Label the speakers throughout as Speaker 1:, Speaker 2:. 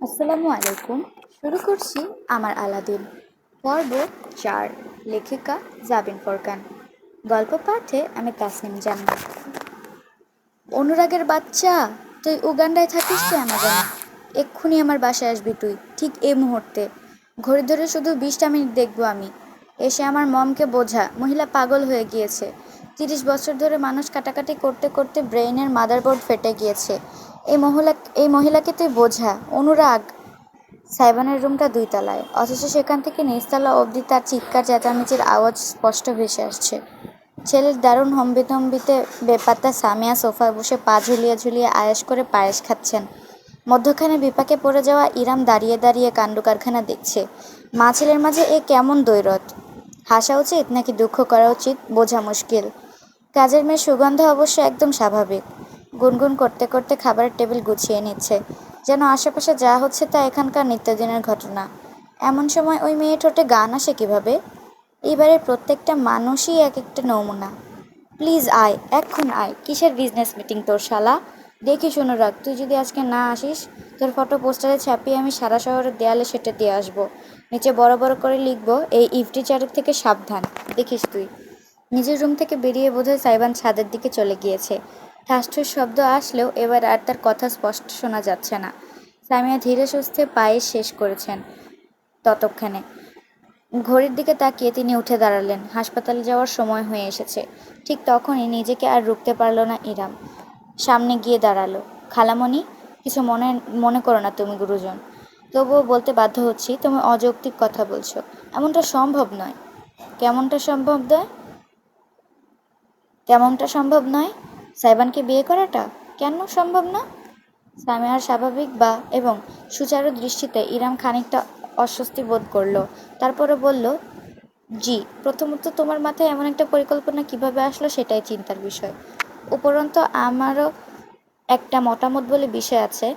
Speaker 1: আসসালামু আলাইকুম। শুরু করছি আমার আলাদিন পর্ব ৪। লেখিকা জাবিন ফোরকান। গল্প পাঠে আমি তাসনিম জান্নাত। অনুরাগের বাচ্চা, তুই উগান্ডায় থাকিস কেন জানি? এক্ষুনি আমার বাসায় আসবি তুই, ঠিক এই মুহূর্তে। ঘড়ি ধরে শুধু 20টা মিনিট দেখবো আমি। এসে আমার মমকে বোঝা, মহিলা পাগল হয়ে গিয়েছে। 30 বছর ধরে মানুষ কাটাকাটি করতে করতে ব্রেইনের মাদারবোর্ড ফেটে গিয়েছে। এই মহিলাকে তুই বোঝা। অনুরাগ। সাইবানের রুমটা 2 তলায়, অথচ সেখান থেকে নিচতলা অবধি তার চিৎকার চেঁচামেচির আওয়াজ স্পষ্ট ভেসে আসছে। ছেলের দারুণ হম্বিতম্বিতে বেপাত্তা সামিয়া সোফায় বসে পা ঝুলিয়ে ঝুলিয়ে আয়েশ করে পায়েস খাচ্ছেন। মধ্যখানে বিপাকে পড়ে যাওয়া ইরাম দাঁড়িয়ে দাঁড়িয়ে কাণ্ডকারখানা দেখছে। মা ছেলের মাঝে এ কেমন দ্বৈরথ! হাসা উচিত নাকি দুঃখ করা উচিত বোঝা মুশকিল। কাজের মেয়ে সুগন্ধা অবশ্য একদম স্বাভাবিক। গুনগুন করতে করতে খাবারের টেবিল গুছিয়ে নিচ্ছে, যেন আশেপাশে যা হচ্ছে তা এখানকার নিত্যদিনের ঘটনা। এমন সময় ওই মেয়ে ঠোঁটে গান আসে কিভাবে? এইবারে প্রত্যেকটা মানুষই এক একটা নমুনা। প্লিজ আয়, এক্ষুন আয়। কিসের বিজনেস মিটিং তোর শালা? দেখিস অনুরাগ, তুই যদি আজকে না আসিস, তোর ফটো পোস্টারে ছাপিয়ে আমি সারা শহরের দেয়ালে সেটে দিয়ে আসবো। নিচে বড় বড় করে লিখবো, এই ইফটিচারের থেকে সাবধান। দেখিস তুই। নিজের রুম থেকে বেরিয়ে বোধহয় সাইবান ছাদের দিকে চলে গিয়েছে। ঠাসঠুস শব্দ আসলেও এবার আর তার কথা স্পষ্ট শোনা যাচ্ছে না। সামিয়া ধীরে সুস্থে পায়ে শেষ করেছেন ততক্ষণে। ঘড়ির দিকে তাকিয়ে তিনি উঠে দাঁড়ালেন। হাসপাতালে যাওয়ার সময় হয়ে এসেছে। ঠিক তখনই নিজেকে আর রুখতে পারল না ইরাম। সামনে গিয়ে দাঁড়ালো। খালামণি, কিছু মনে মনে করো না তুমি গুরুজন। তবুও বলতে বাধ্য হচ্ছি, তুমি অযৌক্তিক কথা বলছো। এমনটা সম্ভব নয়। কেমনটা সম্ভব নয়? তেমনটা সম্ভব নয়? সাইবানকে বিয়ে করাটা কেন সম্ভব না? সামিয়ার স্বাভাবিক বা এবং সুচারু দৃষ্টিতে ইরাম খানিকটা অস্বস্তি বোধ করল। তারপরে বলল, জি, প্রথমত তোমার মাথায় এমন একটা পরিকল্পনা কিভাবে আসলো সেটাই চিন্তার বিষয়। উপরন্তু আমারও একটা মতামত বলে বিষয় আছে।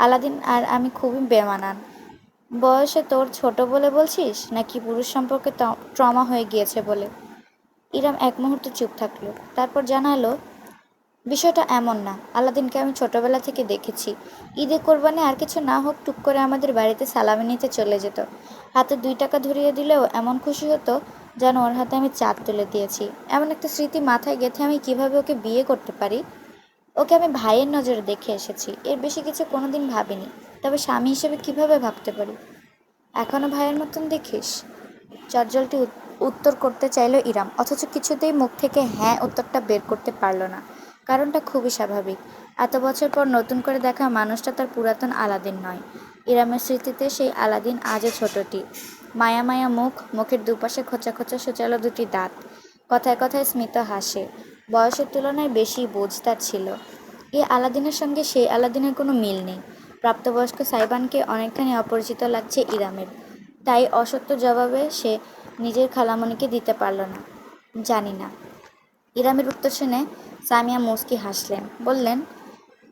Speaker 1: আলাদিন আর আমি খুবই বেমানান। বয়সে তোর ছোট বলে বলছিস, নাকি পুরুষ সম্পর্কে ট্রমা হয়ে গিয়েছে বলে? ইরাম এক মুহূর্ত চুপ থাকলো, তারপর জানালো, বিষয়টা এমন না। আলাদিনকে আমি ছোটবেলা থেকে দেখেছি। ঈদে কোরবানি আর কিছু না হোক টুক করে আমাদের বাড়িতে সালামি নিতে চলে যেত। হাতে 2 টাকা ধরিয়ে দিলেও এমন খুশি হতো যেন ওর হাতে আমি চাঁদ তুলে দিয়েছি। এমন একটা স্মৃতি মাথায় গেঁথে আমি কিভাবে ওকে বিয়ে করতে পারি? ওকে আমি ভাইয়ের নজরে দেখে এসেছি, এর বেশি কিছু কোনোদিন ভাবিনি। তবে স্বামী হিসেবে কিভাবে ভাবতে পারি? এখনো ভাইয়ের মতন দেখিস? চটজলটি উত্তর করতে চাইল ইরাম, অথচ কিছুতেই মুখ থেকে হ্যাঁ উত্তরটা বের করতে পারল না। কারণটা খুবই স্বাভাবিক। এত বছর পর নতুন করে দেখা মানুষটা তার পুরাতন আলাদিন নয়। ইরামের স্মৃতিতে সেই আলাদিন আজও ছোটটি। মায়া মায়া মুখ, মুখের দুপাশে খোঁচা খোঁচা সূচালো 2টি দাঁত। কথায় কথায় স্মিত হাসে। বয়সের তুলনায় বেশি বোঝ তার ছিল। এই আলাদিনের সঙ্গে সেই আলাদিনের কোনো মিল নেই। প্রাপ্তবয়স্ক সাইবানকে অনেকখানি অপরিচিত লাগছে ইরামের। তাই অসত্য জবাবে সে নিজের খালামণিকে দিতে পারল না। জানি না। ইরামের উত্তর শুনে সামিয়া মুচকি হাসলেন, বললেন,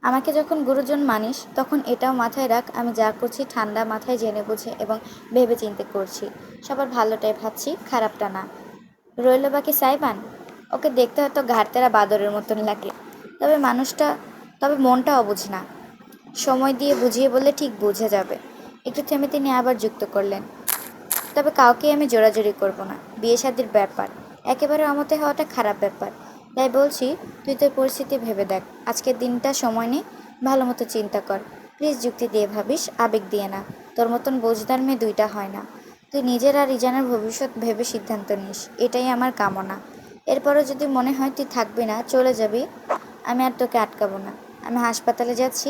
Speaker 1: আমাকে যখন গুরুজন মানিস তখন এটাও মাথায় রাখ, আমি যা করছি ঠান্ডা মাথায় জেনে বুঝে এবং ভেবে চিন্তে করছি। সবার ভালোটাই ভাবছি, খারাপটা না। রইল বাকি সাইবান। ওকে দেখতে হয়তো ঘাড়তেরা বাদরের মতন লাগে, তবে তবে মনটা অবুঝ না। সময় দিয়ে বুঝিয়ে বললে ঠিক বুঝে যাবে। একটু থেমে তিনি আবার যুক্ত করলেন, তবে কাউকেই আমি জোরাজুরি করব না। বিয়ে শাদির ব্যাপার, একেবারে অমতে হওয়াটা খারাপ ব্যাপার। তাই বলছি, তুই তোর পরিস্থিতি ভেবে দেখ। আজকের দিনটা সময় নে, ভালো মতো চিন্তা কর। প্লিজ যুক্তি দিয়ে ভাবিস, আবেগ দিয়ে না। তোর মতন বোঝদার মেয়ে 2টা হয় না। তুই নিজের আর ইজানের ভবিষ্যৎ ভেবে সিদ্ধান্ত নিস, এটাই আমার কামনা। এরপরও যদি মনে হয় তুই থাকবি না, চলে যাবি, আমি আর তোকে আটকাবো না। আমি হাসপাতালে যাচ্ছি,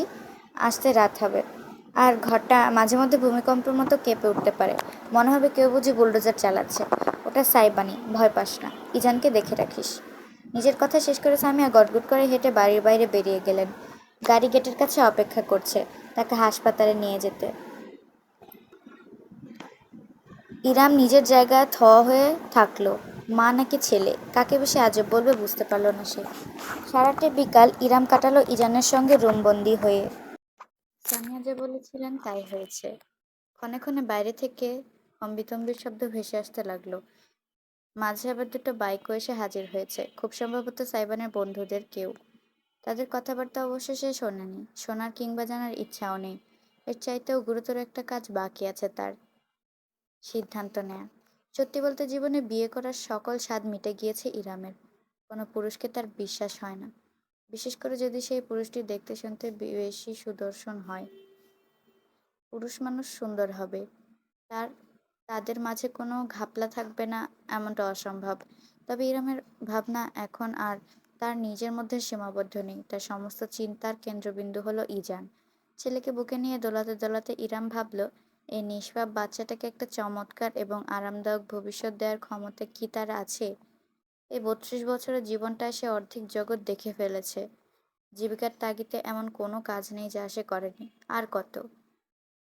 Speaker 1: আসতে রাত হবে। আর ঘরটা মাঝে মধ্যে ভূমিকম্পের মতো কেঁপে উঠতে পারে। মনে হবে কেউ বুঝি বুলডোজার চালাচ্ছে। ওটা সাইবানি, ভয় পাস না। ইজানকে দেখে রাখিস। নিজের কথা শেষ করে সামিয়া গটগট করে হেঁটে বাড়ির বাইরে বেরিয়ে গেলেন। গাড়ি গেটের কাছে অপেক্ষা করছে তাকে হাসপাতালে নিয়ে যেতে। ইরাম নিজের জায়গায় হয়ে থাকলো। মা নাকি ছেলে, কাকে বেশি আজব বলবে বুঝতে পারল না সে। সারাটি বিকাল ইরাম কাটালো ইজানের সঙ্গে রুমবন্দি হয়ে। সামিয়া যে বলেছিলেন তাই হয়েছে। ক্ষণে ক্ষণে বাইরে থেকে হম্বিতম্বির শব্দ ভেসে আসতে লাগলো। মাঝে আবার 2টো বাইকও এসে হাজির হয়েছে, খুব সম্ভবত সাইবানের বন্ধুদের কেউ। তাদের কথাবার্তা অবশ্য সে শোনেনি, শোনার কিংবা জানার ইচ্ছাও নেই। এর চাইতেও গুরুতর একটা কাজ বাকি আছে তার, সিদ্ধান্ত নেয়া। সত্যি বলতে জীবনে বিয়ে করার সকল স্বাদ মিটে গিয়েছে ইরামের। কোনো পুরুষকে তার বিশ্বাস হয় না। বিশেষ করে যদি সেই পুরুষটি দেখতে শুনতে বেশি সুদর্শন হয়। পুরুষ মানুষ সুন্দর হবে। তার তাদের মাঝে কোনো ঘাপলা থাকবে না এমনটা অসম্ভব। তবে ইরামের ভাবনা এখন আর তার নিজের মধ্যে সীমাবদ্ধ নেই। তার সমস্ত চিন্তার কেন্দ্রবিন্দু হলো ইজান। ছেলেকে বুকে নিয়ে দোলাতে দোলাতে ইরাম ভাবল, এই নিষ্পাপ বাচ্চাটাকে একটা চমৎকার এবং আরামদায়ক ভবিষ্যৎ দেওয়ার ক্ষমতা কি তার আছে? এই ৩২ বছরের জীবনটায় সে অর্ধেক জগৎ দেখে ফেলেছে। জীবিকার তাগিদে এমন কোনো কাজ নেই যা সে করেনি। আর কত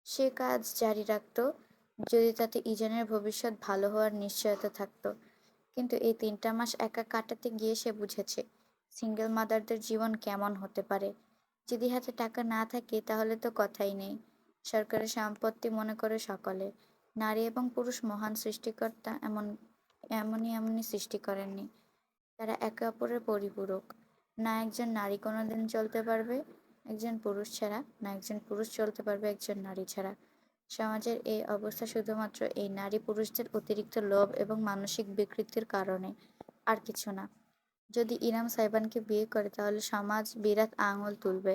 Speaker 1: সে কাজ জারি রাখত যদি তাতে ইজানের ভবিষ্যৎ ভালো হওয়ার নিশ্চয়তা থাকতো। কিন্তু এই ৩টা মাস একা কাটাতে গিয়ে সে বুঝেছে সিঙ্গেল মাদারদের জীবন কেমন হতে পারে। যদি হাতে টাকা না থাকে তাহলে তো কথাই নেই। সরকারের সম্পত্তি মনে করে সকলে। নারী এবং পুরুষ মহান সৃষ্টিকর্তা এমনই সৃষ্টি করেননি। তারা একে অপরের পরিপূরক। না একজন নারী কোনোদিন চলতে পারবে একজন পুরুষ ছাড়া, না একজন পুরুষ চলতে পারবে একজন নারী ছাড়া। সমাজের এই অবস্থা শুধুমাত্র এই নারী পুরুষদের অতিরিক্ত লোভ এবং মানসিক বিকৃতির কারণে, আর কিছু না। যদি ইরাম সাইবানকে বিয়ে করে তাহলে সমাজ বিরাট আঙুল তুলবে।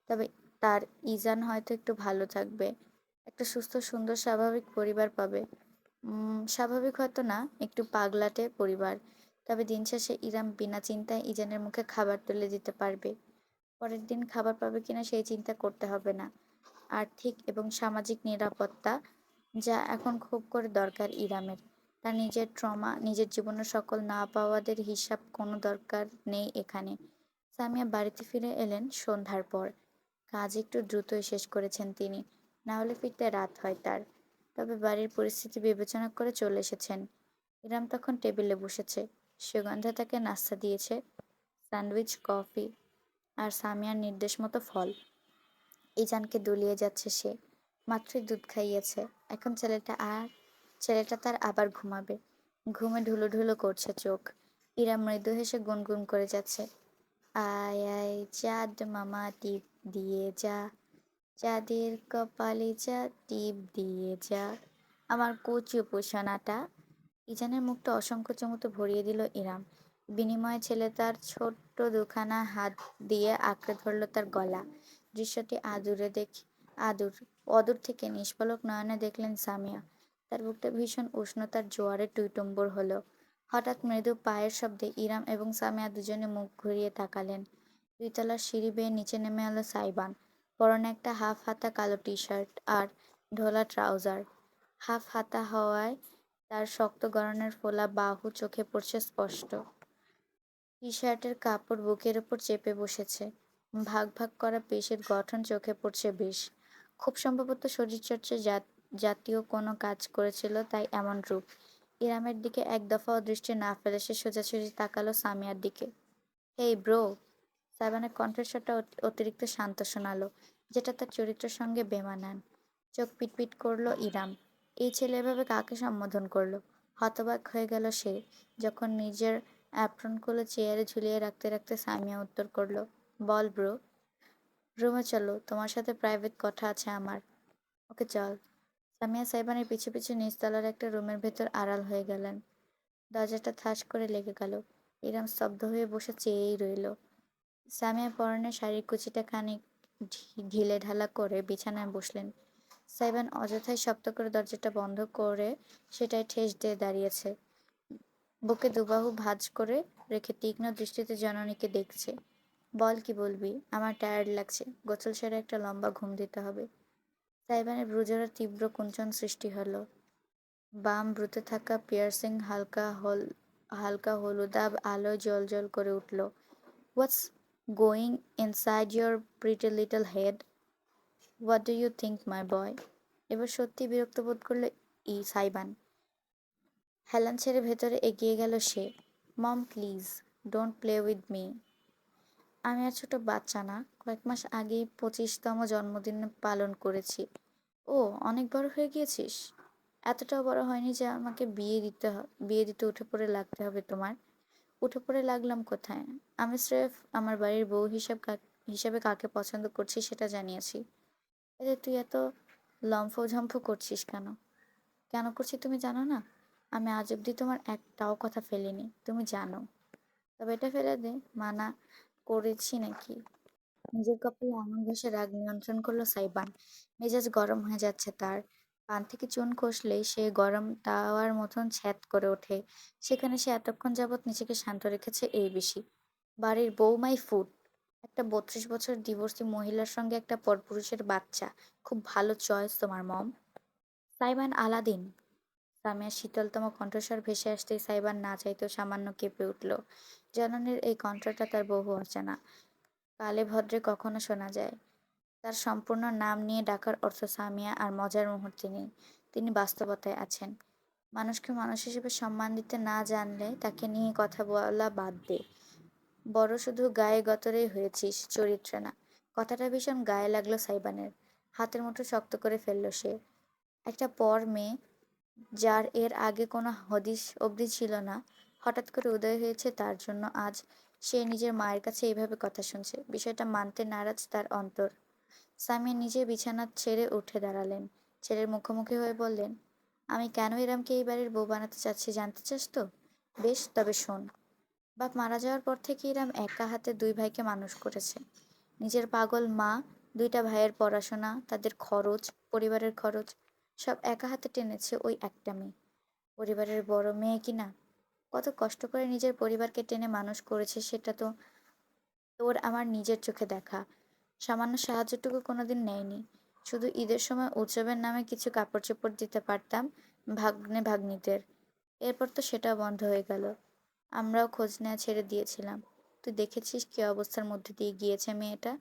Speaker 1: তবে তার ইজান হয়তো একটু ভালো থাকবে। একটা সুস্থ সুন্দর স্বাভাবিক পরিবার পাবে। স্বাভাবিক হয়তো না, একটু পাগলাটে পরিবার। তবে দিন শেষে ইরাম বিনা চিন্তায় ইজানের মুখে খাবার তুলে দিতে পারবে। পরের দিন খাবার পাবে কিনা সেই চিন্তা করতে হবে না। আর্থিক এবং সামাজিক নিরাপত্তা, যা এখন খুব করে দরকার ইরামের। তার নিজের ট্রমা, নিজের জীবনের সকল না পাওয়াদের হিসাব কোনো দরকার নেই এখানে। সামিয়া বাড়িতে ফিরে এলেন সন্ধ্যার পর। কাজ একটু দ্রুতই শেষ করেছেন তিনি, না হলে ফিরতে রাত হয় তার। তবে বাড়ির পরিস্থিতি বিবেচনা করে চলে এসেছেন। ইরাম তখন টেবিলে বসেছে। সুগন্ধা তাকে নাস্তা দিয়েছে, স্যান্ডউইচ, কফি আর সামিয়ার নির্দেশ মতো ফল। ইজানকে দুলিয়ে যাচ্ছে সে। মাত্রই দুধ খাইয়েছে। এখন ছেলেটা তার আবার ঘুমাবে। ঘুমে ঢুলু ঢুলু করছে চোখ। ইরা মৃদু হেসে গুনগুন করে যাচ্ছে, আয় আয় চাঁদ মামা টিপ দিয়ে যা, চাঁদের কপালে যা টিপ দিয়ে যা, আমার কচি উপাসনাটা। ইজানের মুখটা অসংখ্য চমকে ভরিয়ে দিল ইরাম। বিনিময়ে ছেলে তার ছোট্ট দুখানা হাত দিয়ে আঁকড়ে ধরল তার গলা। দৃশ্যটি আদুর অদূর থেকে নিষ্পলক নয়নে দেখলেন সামিয়া। তার বুকটা ভীষণ উষ্ণতার জোয়ারে টইটুম্বর হলো। হঠাৎ মৃদু পায়ের শব্দে ইরাম এবং সামিয়া দুজনে মুখ ঘুরিয়ে তাকালেন। ২ তলার সিঁড়ি বেয়ে নিচে নেমে এলো সাইবান। পরনে একটা হাফ হাতা কালো টি-শার্ট আর ঢোলা ট্রাউজার। হাফ হাতা হওয়ায় তার শক্ত গড়নের ফোলা বাহু চোখে পড়ছে স্পষ্ট। টি-শার্টের কাপড় বুকের ওপর চেপে বসেছে। ভাগ ভাগ করা পেশির গঠন চোখে পড়ছে বেশ। খুব সম্ভবত শরীরচর্চা জাতীয় কোনো কাজ করেছিল, তাই এমন রূপ। ইরামের দিকে এক দফাও দৃষ্টি না ফেলে সে সোজাসুজি তাকালো সামিয়ার দিকে। Hey bro! সাইবানের কণ্ঠস্বরটা অতিরিক্ত শান্ত শোনালো, যেটা তার চরিত্রের সঙ্গে বেমানান। চোখ পিটপিট করলো ইরাম। এই ছেলে এভাবে কাকে সম্বোধন করলো? হতবাক হয়ে গেল সে, যখন নিজের অ্যাপ্রন খুলে চেয়ারে ঝুলিয়ে রাখতে রাখতে সামিয়া উত্তর করলো, বল ব্রো। রুমে চলো, তোমার সাথে প্রাইভেট কথা আছে আমার। ওকে চল। সামিয়া সাইবানের পিছু পিছু নিচতলার একটা রুমের ভেতর আড়াল হয়ে গেলেন। দরজাটা ঠাস করে লেগে গেল। ইরাম স্তব্ধ হয়ে বসে চেয়েই রইল। সামিয়া পরনের শাড়ির কুচিটা খানিক ঢিলেঢালা করে বিছানায় বসলেন। সাইবান অযথাই শব্দ করে দরজাটা বন্ধ করে সেটায় ঠেস দিয়ে দাঁড়িয়েছে। বুকে দুবাহু ভাঁজ করে রেখে তীক্ষ্ণ দৃষ্টিতে জননীকে দেখছে। বল, কি বলবি? আমার টায়ার্ড লাগছে। গোসল সেরে একটা লম্বা ঘুম দিতে হবে। সাইবানের ভ্রুজোড়ার তীব্র কুঞ্চন সৃষ্টি হলো। বাম ভ্রুতে থাকা পিয়ার্সিং হালকা হলুদাভ আলোয় জ্বলজ্বল করে উঠল। What's going inside your pretty little head? What do you think my boy? এবার সত্যি বিরক্ত বোধ করল সাইবান। হেলান ছেড়ে ভেতরে এগিয়ে গেল সে। Mom please, don't play with me. আমি আর ছোট বাচ্চা না। কয়েক মাস আগেই 25তম জন্মদিন পালন করেছি। ও, অনেক বড় হয়ে গিয়েছিস? এতটাও বড় হয়নি যে আমাকে বিয়ে দিতে উঠে পড়ে লাগতে হবে তোমার। উঠে পড়ে লাগলাম কোথায়? আমি স্রেফ আমার বাড়ির বউ হিসাবে কাকে পছন্দ করছি সেটা জানিয়েছি। এতে তুই এত লম্ফঝম্ফ করছিস কেন? কেন করছি তুমি জানো না? আমি আজ অব্দি তোমার একটাও কথা ফেলিনি, তুমি জানো। তবে এটা ফেলে দে, মানা করেছি নাকি? নিজের কপালে আঙুল ঘষে রাগ নিয়ন্ত্রণ করলো সাইবান। মেজাজ গরম হয়ে যাচ্ছে তার। পান থেকে চুন খসলেই সে গরম তাওয়ার মতন ছ্যাদ করে ওঠে। সেখানে সে এতক্ষণ যাবৎ নিজেকে শান্ত রেখেছে এই বেশি। বাড়ির বৌমাই ফুট। একটা 32 বছর ডিভোর্সি মহিলার সঙ্গে একটা পরপুরুষের বাচ্চা। খুব ভালো চয়েস তোমার মম। সাইবান আলাদিন। সামিয়ার শীতলতম কণ্ঠস্বর ভেসে আসতেই সাইবান না চাইতেও সামান্য কেঁপে উঠল। জননীর এই কণ্ঠটা তার বহু অজানা। কালে ভদ্রে কখনো শোনা যায়। তার সম্পূর্ণ নাম নিয়ে ডাকার অর্থ সামিয়া আর মজার মুহূর্তে নেই। তিনি বাস্তবতায় আছেন। মানুষকে মানুষ হিসেবে সম্মান দিতে না জানলে তাকে নিয়ে কথা বলা বাদ দে। বড় শুধু গায়ে গতরেই হয়েছিস, চরিত্রে না। কথাটা ভীষণ গায়ে লাগলো সাইবানের। হাতের মুঠো শক্ত করে ফেলল সে। একটা পর মেয়ে, যার এর আগে কোনো হদিস অবধি ছিল না, হঠাৎ করে উদয় হয়েছে তার জন্য আজ সে নিজের মায়ের কাছে এইভাবে কথা শুনছে। বিষয়টা মানতে নারাজ তার অন্তর। সামিয়া নিজে বিছানা ছেড়ে উঠে দাঁড়ালেন। ছেলের মুখোমুখি হয়ে বললেন, আমি কেন ইরামকে এই বাড়ির বউ বানাতে চাচ্ছি জানতে চাস তো? বেশ, তবে শোন। বাপ মারা যাওয়ার পর থেকে ইরাম একা হাতে দুই ভাইকে মানুষ করেছে। নিজের পাগল মা, দুইটা ভাইয়ের পড়াশোনা, তাদের খরচ, পরিবারের খরচ, সব একা হাতে টেনেছে ওই একটা মেয়ে। পরিবারের বড় মেয়ে কিনা। কত কষ্ট করে নিজের পরিবারকে টেনে মানুষ করেছে সেটা তো তোর আমার নিজের চোখে দেখা। সামান্য সাহায্যটুকু কোনোদিন নেয়নি। শুধু ঈদের সময় উৎসবের নামে কিছু কাপড় চোপড় দিতে পারতাম ভাগ্নে ভাগ্নিদের। এরপর তো সেটাও বন্ধ হয়ে গেল। আমরাও খোঁজ নেওয়া ছেড়ে দিয়েছিলাম। তুই দেখেছিস কী অবস্থার মধ্যে দিয়ে গিয়েছে মেয়েটা।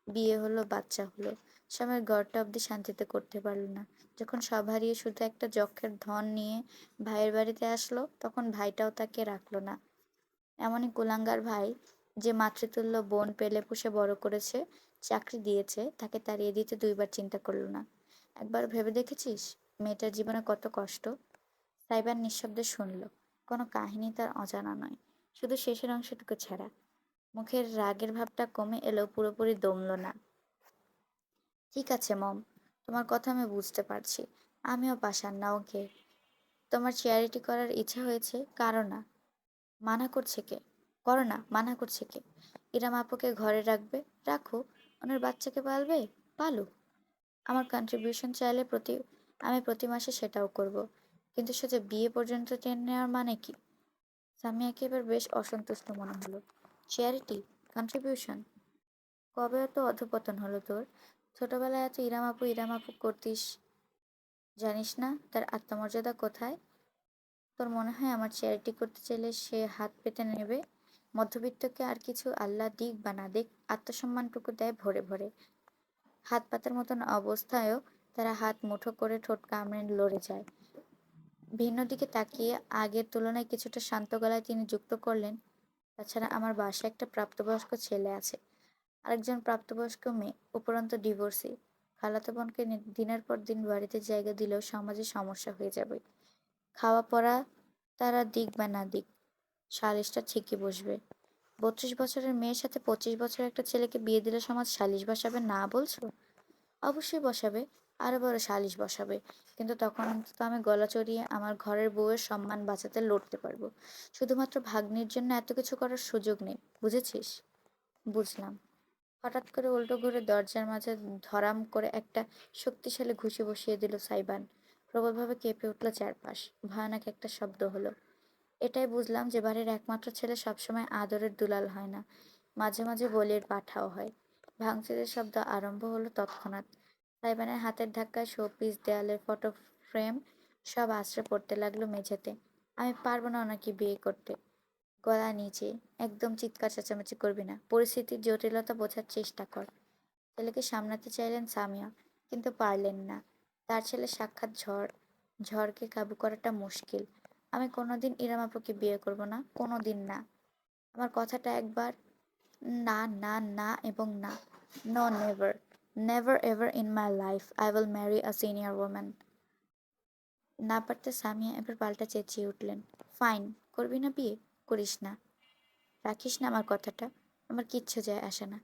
Speaker 1: বিয়ে হলো, বাচ্চা হলো, স্বামীর ঘরটা অবধি শান্তিতে করতে পারল না। যখন সব হারিয়ে শুধু একটা যক্ষের ধন নিয়ে ভাইয়ের বাড়িতে আসলো, তখন ভাইটাও তাকে রাখলো না। এমনই কুলাঙ্গার ভাই, যে মাতৃতুল্য বোন পেলে পুষে বড় করেছে, চাকরি দিয়েছে, তাকে তাড়িয়ে দিতে দুইবার চিন্তা করলো না। একবার ভেবে দেখেছিস মেয়েটার জীবনে কত কষ্ট? সাইবার নিঃশব্দে শুনল। কোনো কাহিনী তার অজানা নয়, শুধু শেষের অংশটুকু ছাড়া। মুখের রাগের ভাবটা কমে এলেও পুরোপুরি দমল না। ঠিক আছে মম, তোমার কথা আমি বুঝতে পারছি। আমিও পাষাণ না, ওকে। তোমার চ্যারিটি করার ইচ্ছা হয়েছে, কারো না। মানা করছে কে? করো না, মানা করছে কে? ইরাম আপুকে ঘরে রাখবে, রাখো। ওনার বাচ্চাকে পালবে, পালুক। আমার কন্ট্রিবিউশন চাইলে আমি প্রতি মাসে সেটাও করব। কিন্তু শুধু বিয়ে পর্যন্ত টেনে নেওয়ার মানে কি? সামিয়াকে এবার বেশ অসন্তুষ্ট মনে হলো। চ্যারিটি, কন্ট্রিবিউশন, কবে এত অধঃপতন হলো তোর? ছোটবেলায় এত ইরাম আপু করতিস, জানিস না তার আত্মমর্যাদা কোথায়? তোর মনে হয় আমার চ্যারিটি করতে চাইলে সে হাত পেতে নেবে? মধ্যবিত্তকে আর কিছু আল্লাহ দিক বা না দিক, আত্মসম্মানটুকু দেয় ভরে ভরে। হাত পাতার মতন অবস্থায়ও তারা হাত মুঠো করে ঠোঁট কামড়ে লড়ে যায়। ভিন্ন দিকে তাকিয়ে আগের তুলনায় কিছুটা শান্ত গলায় তিনি যুক্ত করলেন, তাছাড়া আমার বাসায় একটা প্রাপ্তবয়স্ক ছেলে আছে, আরেকজন প্রাপ্তবয়স্ক মেয়ে, উপরন্তু ডিভোর্সি। খালাতো বোনকে দিনের পর দিন বাড়িতে জায়গা দিলেও সমাজে সমস্যা হয়ে যাবে। খাওয়া পড়া তারা দিক বা না দিক, সালিশটা ঠিকই বসবে। 32 বছরের মেয়ের সাথে 25 বছরের একটা ছেলেকে বিয়ে দিলে সমাজ সালিশ বসাবে না বলছো? অবশ্যই বসাবে, আরো বড় সালিশ বসাবে। কিন্তু তখন অন্তত আমি গলা চড়িয়ে আমার ঘরের বউয়ের সম্মান বাঁচাতে লড়তে পারবো। শুধুমাত্র ভাগ্নির জন্য এত কিছু করার সুযোগ নেই, বুঝেছিস? বুঝলাম। হঠাৎ করে উল্টো ঘুরে দরজার মাঝে ধরাম করে একটা শক্তিশালী ঘুষি বসিয়ে দিল সাইবান। প্রবলভাবে কেঁপে উঠল চারপাশ। ভয়ানক একটা শব্দ হলো। এটাই বুঝলাম যে বাড়ির একমাত্র ছেলে সবসময় আদরের দুলাল হয় না, মাঝে মাঝে বলির পাঠাও হয়। ভাঙচুরের শব্দ আরম্ভ হলো তৎক্ষণাৎ। সাইবানের হাতের ধাক্কায় শোপিস, দেয়ালের ফটো ফ্রেম সব আছড়ে পড়তে লাগলো মেঝেতে। আমি পারবো না ওনাকে বিয়ে করতে। গলা নিচে, একদম চিৎকার চেঁচামেচি করবি না, পরিস্থিতির জটিলতা বোঝার চেষ্টা কর। ছেলেকে সামলাতে চাইলেন সামিয়া, কিন্তু পারলেন না। তার ছেলে সাক্ষাৎ ঝড়, ঝড়কে কাবু করাটা মুশকিল। আমি কোনোদিন ইরাম আপুকে বিয়ে করব না, কোনোদিন না। আমার কথাটা একবার। না, না, না এবং না। No, never, never ever in my life I will marry a senior woman. না পারতে সামিয়া এবার পাল্টা চেঁচিয়ে উঠলেন, ফাইন, করবি না বিয়ে, করিস না। রাখিস না আমার কথাটা, আমার কিচ্ছু যায় আসে না।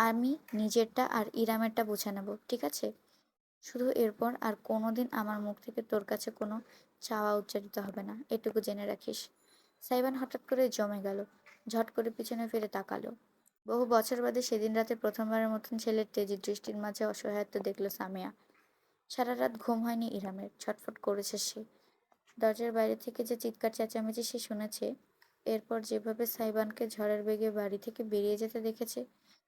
Speaker 1: আমি নিজেরটা আর ইরামেরটা বুঝে নেব, ঠিক আছে? শুধু এরপর আর কোনোদিন আমার মুখ থেকে তোর কাছে কোনো চাওয়া উচ্চারিত হবে না, এটুকু জেনে রাখিস। সাইবান হঠাৎ করে জমে গেল, ঝট করে পিছনে ফিরে তাকালো। বহু বছর বাদে সেদিন রাতে প্রথমবারের মতন ছেলের তেজি দৃষ্টির মাঝে অসহায়ত্ব দেখল সামিয়া। সারা রাত ঘুম হয়নি ইরামের, ছটফট করেছে সে। দরজার বাইরে থেকে যে চিৎকার চেঁচামেচি সে শুনেছে, এরপর যেভাবে সাইবানকে ঝড়ের বেগে বাড়ি থেকে বেরিয়ে যেতে দেখেছে,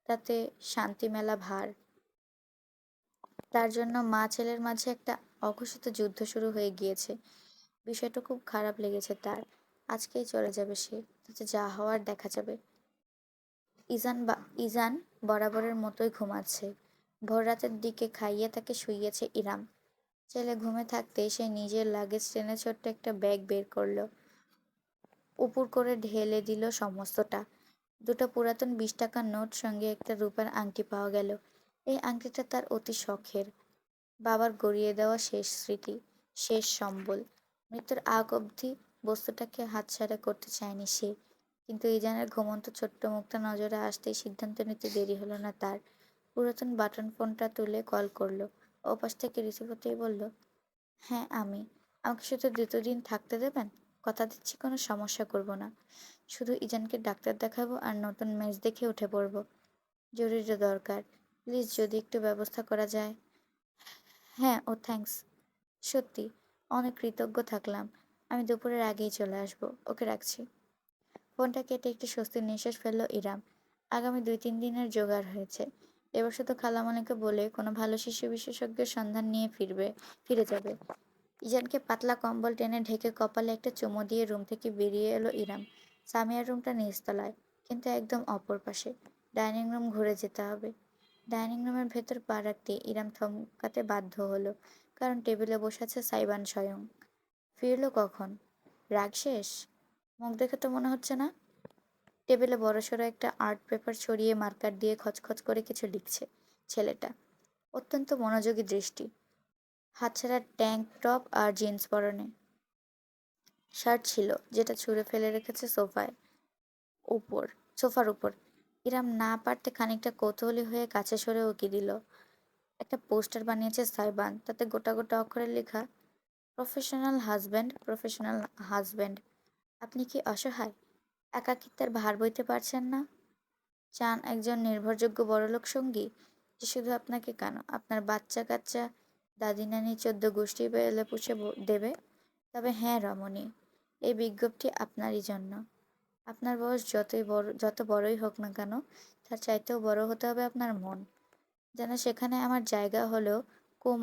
Speaker 1: তাতে শান্তি মেলা ভার। তার জন্য মা ছেলের মাঝে একটা অঘোষিত যুদ্ধ শুরু হয়ে গিয়েছে। বিষয়টা খুব খারাপ লেগেছে তার। আজকেই চলে যাবে সে, তাতে যা হওয়ার দেখা যাবে। ইজান বরাবরের মতোই ঘুমাচ্ছে। ভোর রাতের দিকে খাইয়ে তাকে শুইয়েছে ইরাম। ছেলে ঘুমে থাকতেই সে নিজের লাগেজ টেনে ছোট্ট একটা ব্যাগ বের করলো, উপুড় করে ঢেলে দিল সমস্তটা। দুটো পুরাতন 20 টাকার নোট সঙ্গে একটা রূপার আংটি পাওয়া গেল। এই আংটিটা তার অতি শখের, বাবার গড়িয়ে দেওয়া শেষ স্মৃতি, শেষ সম্বল। মৃত্যুর আগ অবধি বস্তুটাকে হাতছাড়া করতে চায়নি সে। কিন্তু ইজানের ঘুমন্ত ছোট্ট মুখটা নজরে আসতেই সিদ্ধান্ত নিতে দেরি হলো না তার। পুরাতন বাটন ফোনটা তুলে কল করলো। ওপাশ থেকে রিসিভ হতেই বলল, হ্যাঁ আমি। আমাকে শুধু 2 দিন থাকতে দেবেন? কথা দিচ্ছি কোনো সমস্যা করব না। শুধু ইজানকে ডাক্তার দেখাবো আর নতুন মেস দেখে উঠে পড়বো। জরুরি দরকার। প্লিজ যদি একটু ব্যবস্থা করা যায়। হ্যাঁ, ও থ্যাঙ্কস। সত্যি, অনেক কৃতজ্ঞ থাকলাম। আমি দুপুরের আগেই চলে আসবো। ওকে, রাখছি। ফোনটা কেটে একটি স্বস্তির নিঃশ্বাস ফেলল ইরাম। আগামী 2-3 দিনের জোগাড় হয়েছে। এবার শুধু খালামণিকে বলে কোনো ভালো শিশু বিশেষজ্ঞের সন্ধান নিয়ে ফিরে যাবে। ইজানকে পাতলা কম্বল টেনে ঢেকে কপালে একটা চুমু দিয়ে রুম থেকে বেরিয়ে এলো ইরাম। সামিয়ার রুমটা নিচতলায়, কিন্তু একদম অপর পাশে। ডাইনিং রুম ঘুরে যেতে হবে। ডাইনিং রুমের ভেতর পা রাখতে ইরাম থমকাতে বাধ্য হলো, কারণ টেবিলে বসে আছে সাইবান স্বয়ং। ফিরল কখন? রাগ শেষ? মুখ দেখে তো মনে হচ্ছে না। টেবিলে বড়সড় একটা আর্ট পেপার ছড়িয়ে মার্কার দিয়ে খচখচ করে কিছু লিখছে ছেলেটা। অত্যন্ত মনোযোগী দৃষ্টি। হাতছাড়া ট্যাঙ্ক টপ আর জিন্স পরনে। শার্ট ছিল, যেটা ছুঁড়ে ফেলে রেখেছে উপর সোফার উপর। ইরাম না পারতে খানিকটা কৌতূহলী হয়ে কাছে সরে উকি দিল। একটা পোস্টার বানিয়েছে সাইবান, তাতে গোটা গোটা অক্ষরে লেখা, প্রফেশনাল হাজব্যান্ড, প্রফেশনাল হাজব্যান্ড। আপনি কি অসহায়? একাকিত্বের ভার বইতে পারছেন না? চান একজন নির্ভরযোগ্য বড়লোক সঙ্গী, যে শুধু আপনাকে কেন, আপনার বাচ্চা কাচ্চা, দাদি নানি 14 গোষ্ঠী পেলে পুষে দেবে? তবে হ্যাঁ রমণী, এই বিজ্ঞপ্তি আপনারই জন্য। আপনার বয়স যত বড়ই হোক না কেন, তার চাইতেও বড় হতে হবে আপনার মন। যেন সেখানে আমার জায়গা হলেও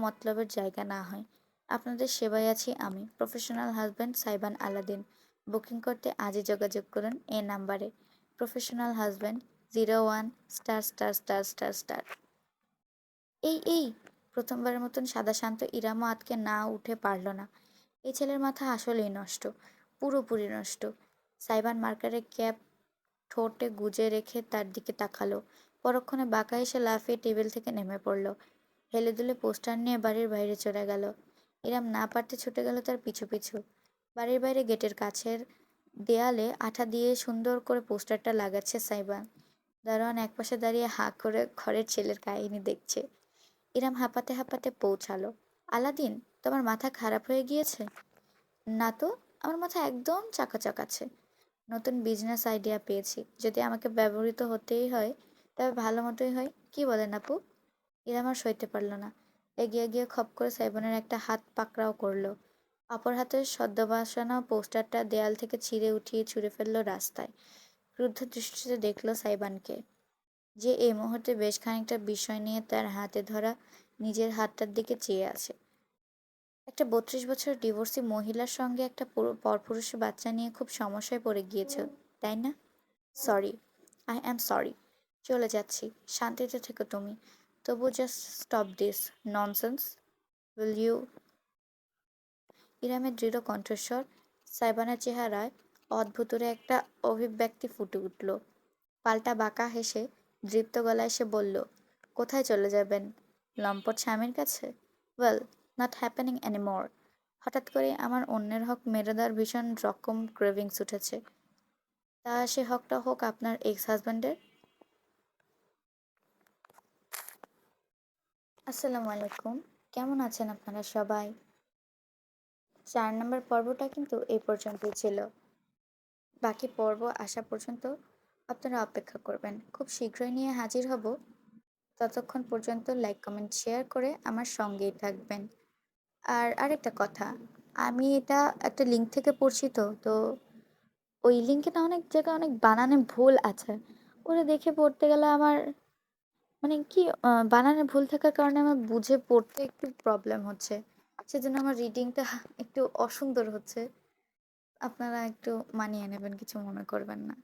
Speaker 1: মতলবের জায়গা না হয়। আপনাদের সেবায় আছি আমি, professional husband Saiban Aladdin. Booking করতে আজই যোগাযোগ করুন এ নাম্বারে। Professional husband 01******। এই প্রথমবারের মতন সাদাশান্ত ইরামও আজকে না উঠে পারল না। এই ছেলের মাথা আসলেই নষ্ট, পুরোপুরি নষ্ট। সাইবান মার্কারের ক্যাপ ঠোঁটে গুজে রেখে তার দিকে তাকালো। পরক্ষণে বাঁকা এসে লাফিয়ে টেবিল থেকে নেমে পড়ল। হেলে দুলে পোস্টার নিয়ে বাড়ির বাইরে চলে গেল। ইরাম না পারতে ছুটে গেল তার পিছু পিছু। বাড়ির বাইরে গেটের কাছের দেয়ালে আঠা দিয়ে সুন্দর করে পোস্টারটা লাগাচ্ছে সাইবান। দারোয়ান একপাশে দাঁড়িয়ে হাঁ করে ঘরের ছেলের কাহিনী দেখছে। ইরাম হাঁপাতে হাঁপাতে পৌঁছালো। আলাদিন, তোমার মাথা খারাপ হয়ে গিয়েছে? না তো, আমার মাথা একদম চাকাচক আছে। নতুন বিজনেস আইডিয়া পেয়েছি, যদি আমাকে ব্যবহৃত হতেই হয় তবে ভালো মতোই হয়। কি বলেন আপু? ইরাম আর সইতে পারল না। এগিয়ে গিয়ে খপ করে সাইবনের একটা হাত পাকড়াও করলো। অপর হাতের সদ্যবাসনা পোস্টারটা দেয়াল থেকে ছিঁড়ে উঠিয়ে ছুঁড়ে ফেললো রাস্তায়। ক্রুদ্ধ দৃষ্টিতে দেখলো সাইবানকে, যে এই মুহূর্তে বেশ খানিকটা বিষয় নিয়ে তার হাতে ধরা নিজের হাতটার দিকে চেয়ে আছে। একটা 32 বছর ডিভোর্সি মহিলার সঙ্গে একটা পরপুরুষ বাচ্চা নিয়ে খুব সমস্যায় পড়ে গিয়েছো, তাই না? Sorry, I am sorry. চলে যাচ্ছি, শান্তিতে থেকো তুমি। তবু just stop this nonsense, will you? ইরামের দৃঢ় কণ্ঠস্বর। সাইবানের চেহারায় অদ্ভুতরে একটা অভিব্যক্তি ফুটে উঠল। পাল্টা বাঁকা হেসে দৃপ্ত গলায় সে বলল, কোথায় চলে যাবেন? লম্পট স্বামীর কাছে? Well, not happening anymore. হঠাৎ করে আমার অন্যের হক মেরে দেওয়ার ভীষণ রকম ক্রেভিংস উঠেছে। তা সে হকটা হোক আপনার এক্স হাজব্যান্ডের। আসসালামু আলাইকুম। কেমন আছেন আপনারা সবাই? ৪ নম্বর পর্বটা কিন্তু এই পর্যন্তই ছিল। বাকি পর্ব আসা পর্যন্ত আপনারা অপেক্ষা করবেন। খুব শীঘ্রই নিয়ে হাজির হব। ততক্ষণ পর্যন্ত লাইক, কমেন্ট, শেয়ার করে আমার সঙ্গেই থাকবেন। আর আরেকটা কথা, আমি এটা একটা লিঙ্ক থেকে পড়ছি তো ওই লিঙ্কে না অনেক জায়গায় অনেক বানানে ভুল আছে। ওটা দেখে পড়তে গেলে আমার মানে কি বানানে ভুল থাকার কারণে আমার বুঝে পড়তে একটু প্রবলেম হচ্ছে। সেজন্য আমার রিডিংটা একটু অসুন্দর হচ্ছে। আপনারা একটু মানিয়ে নেবেন, কিছু মনে করবেন না।